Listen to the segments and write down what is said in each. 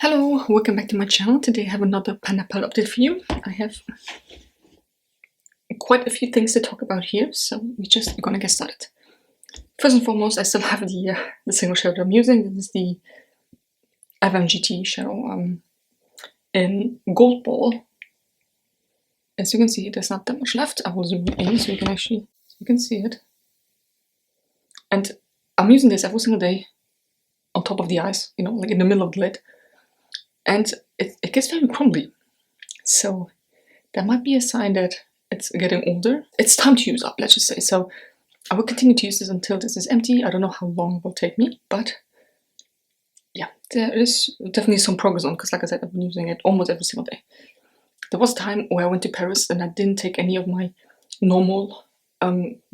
Hello, welcome back to my channel. Today I have another Panda palette update for you. I have quite a few things to talk about here, so we're just gonna get started. First and foremost, I still have the single shadow I'm using. This is the FMGT shadow in Gold Ball. As you can see, there's not that much left. I will zoom in so you can see it. And I'm using this every single day on top of the eyes, you know, like in the middle of the lid. And it gets very crumbly. So that might be a sign that it's getting older. It's time to use up, let's just say. So I will continue to use this until this is empty. I don't know how long it will take me, but yeah, there is definitely some progress on, because like I said, I've been using it almost every single day. There was a time where I went to Paris and I didn't take any of my normal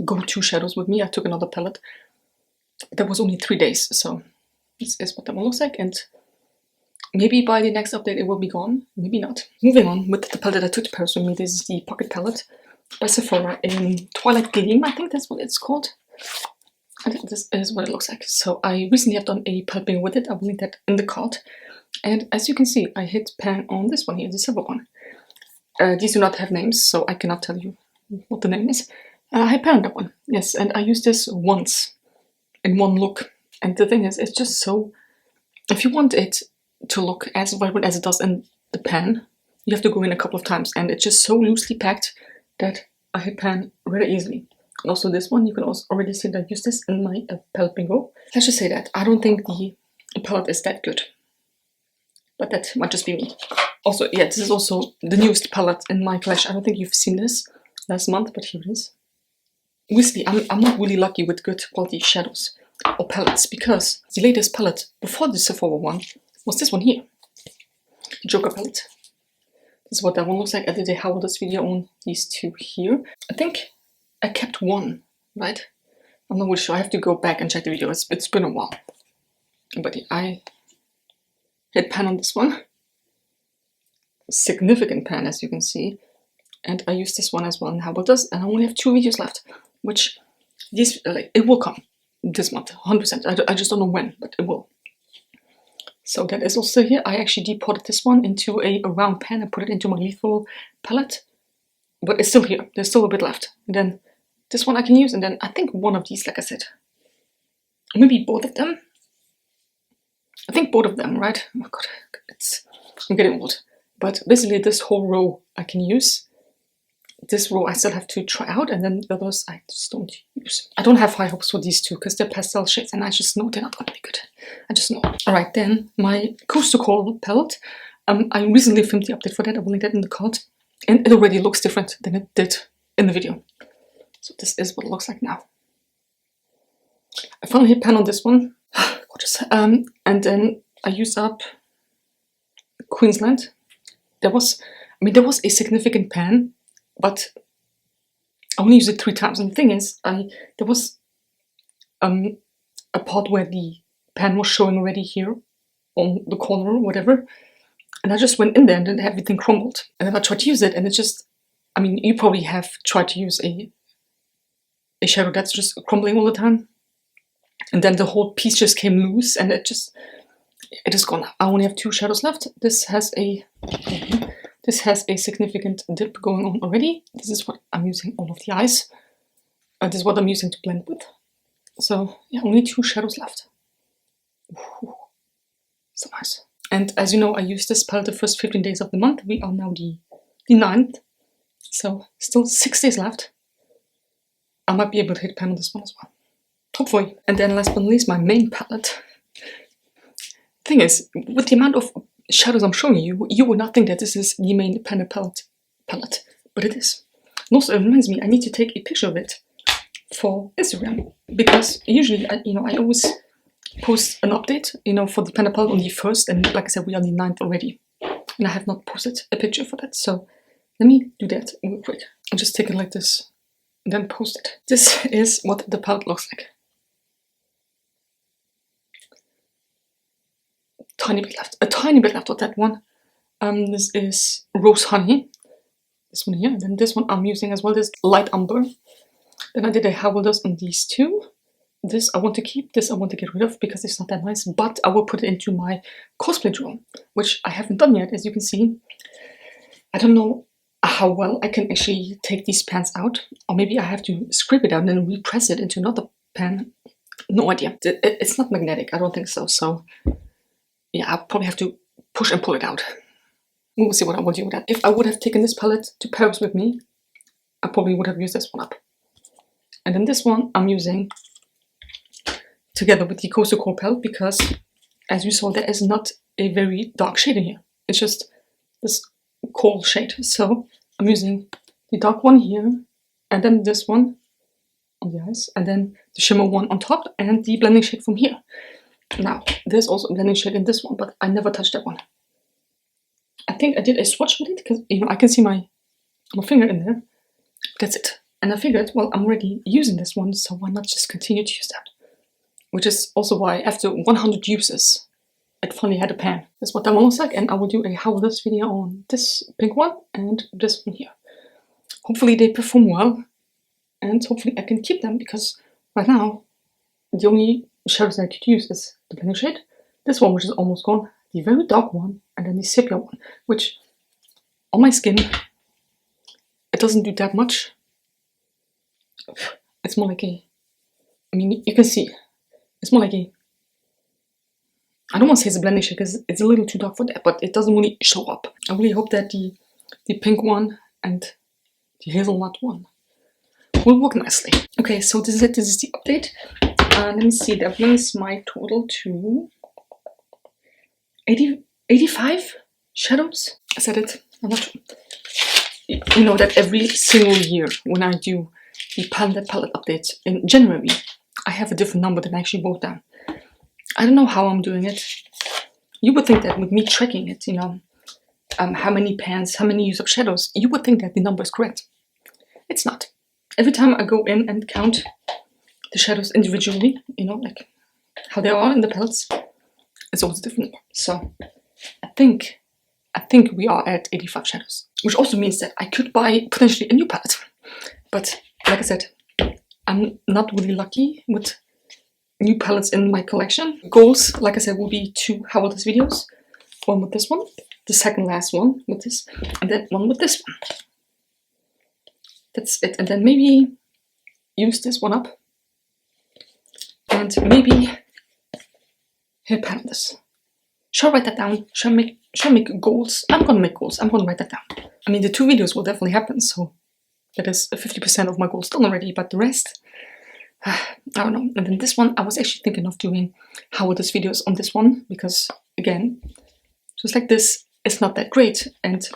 go-to shadows with me. I took another palette. That was only 3 days, so this is what that one looks like. And maybe by the next update it will be gone, maybe not. Moving on with the palette that I took to Paris with me. This is the Pocket Palette by Sephora in Twilight Gleam, I think that's what it's called. I think this is what it looks like. So I recently have done a palette bingo with it. I will link that in the card. And as you can see, I hit pan on this one here, the silver one. These do not have names, so I cannot tell you what the name is. I hit pan on that one, yes, and I used this once, in one look. And the thing is, it's just so... If you want it to look as vibrant as it does in the pan, you have to go in a couple of times, and it's just so loosely packed that I hit pan really easily. And also this one, you can also already see that I used this in my palette bingo. Let's just say that I don't think the palette is that good, but that might just be me. Also, yeah, this is also the newest palette in my collection. I don't think you've seen this last month, but here it is. Obviously, I'm not really lucky with good quality shadows or palettes, because the latest palette before the Sephora one was this one here, the Joker palette. This is what that one looks like. I did a how this video on these two here. I think I kept one, right? I'm not really sure. I have to go back and check the video. It's been a while. But yeah, I hit pan on this one. Significant pan, as you can see. And I used this one as well in How About This, and I only have 2 videos left, which it will come this month, 100%. I just don't know when, but it will. So that is also here. I actually deported this one into a round pan and put it into my lethal palette, but it's still here. There's still a bit left. And then this one I can use, and then I think one of these, like I said, maybe both of them. I think both of them, right? Oh god, I'm getting old. But basically this whole row I can use. This row I still have to try out, and then the others I just don't use. I don't have high hopes for these two because they're pastel shades, and I just know they're not gonna be good. I just know. Alright, then my Coast to Coral palette. I recently filmed the update for that. I will link that in the card. And it already looks different than it did in the video. So this is what it looks like now. I finally hit pan on this one. Gorgeous. And then I used up Queensland. There was a significant pan, but I only used it 3 times. And the thing is, there was a part where the pan was showing already here on the corner or whatever, and I just went in there and then everything crumbled. And then I tried to use it, and it just, I mean, you probably have tried to use a shadow that's just crumbling all the time, and then the whole piece just came loose, and it is gone. I only have 2 shadows left. This has a significant dip going on already. This is what I'm using all of the eyes. This is what I'm using to blend with. So yeah, only 2 shadows left. Ooh, so nice. And as you know, I used this palette the first 15 days of the month. We are now the 9th. So still 6 days left. I might be able to hit pan on this one as well. Hopefully. And then last but not least, my main palette. Thing is, with the amount of shadows I'm showing you, you would not think that this is the main Panda palette, but it is. And also, it reminds me, I need to take a picture of it for Instagram, because usually, I always post an update, for the Panda palette on the 1st, and like I said, we are on the 9th already, and I have not posted a picture for that. So let me do that real quick. I'll just take it like this, and then post it. This is what the palette looks like. A tiny bit left of that one. This is Rose Honey, this one here, and then this one I'm using as well, this Light Umber. Then I did a How Will This on these 2, this I want to keep, this I want to get rid of because it's not that nice, but I will put it into my cosplay drawer, which I haven't done yet, as you can see. I don't know how well I can actually take these pants out, or maybe I have to scrape it out and then repress it into another pan. No idea. It's not magnetic, I don't think so, so yeah, I'll probably have to push and pull it out. We'll see what I will do with that. If I would have taken this palette to Paris with me, I probably would have used this one up. And then this one I'm using together with the Coastal Core palette because, as you saw, there is not a very dark shade in here. It's just this coal shade. So I'm using the dark one here, and then this one on the eyes, and then the shimmer one on top, and the blending shade from here. Now, there's also a blending shade in this one, but I never touched that one. I think I did a swatch with it because, you know, I can see my finger in there. That's it. And I figured, well, I'm already using this one, so why not just continue to use that? Which is also why, after 100 uses, it finally had a pan. That's what that one looks like, and I will do a how this video on this pink one and this one here. Hopefully they perform well, and hopefully I can keep them, because right now, the only shadows I could use is the blending shade, this one which is almost gone, the very dark one, and then the sepia one, which on my skin, it doesn't do that much. It's more like a, I mean, you can see, it's more like a, I don't want to say it's a blending shade because it's a little too dark for that, but it doesn't really show up. I really hope that the pink one and the hazelnut one will work nicely. Okay, so this is it. This is the update. Let me see. That brings my total to 85 shadows. I said it. I'm not sure. You know that every single year when I do the Panda palette updates in January, I have a different number than I actually wrote down. I don't know how I'm doing it. You would think that with me tracking it, you know, how many pans, how many use of shadows, you would think that the number is correct. It's not. Every time I go in and count the shadows individually, you know, like how they are in the palettes, it's always a different number. So I think we are at 85 shadows, which also means that I could buy potentially a new palette. But like I said, I'm not really lucky with new palettes in my collection. Goals, like I said, will be 2 How Old This videos. One with this one, the second last one with this, and then one with this one. That's it. And then maybe use this one up. And maybe hair pandas. Shall I write that down? Shall I make goals? I'm gonna make goals. I'm gonna write that down. I mean, the 2 videos will definitely happen, so that is 50% of my goals done already, but the rest, I don't know. And then this one, I was actually thinking of doing How Old This videos on this one, because again, just like this, it's not that great, and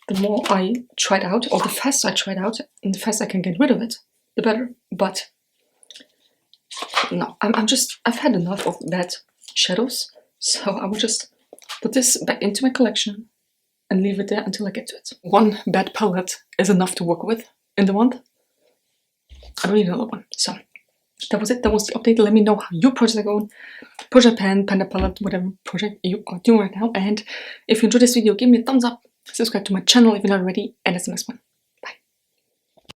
the more I try it out, or the faster I try it out, and the faster I can get rid of it, the better. But no, I've had enough of bad shadows, so I will just put this back into my collection and leave it there until I get to it. 1 bad palette is enough to work with in the month. I don't need another one. So that was it. That was the update. Let me know how your projects are going. Project Pan, Panda Palette, whatever project you are doing right now. And if you enjoyed this video, give me a thumbs up. Subscribe to my channel if you're not already. And that's the next one.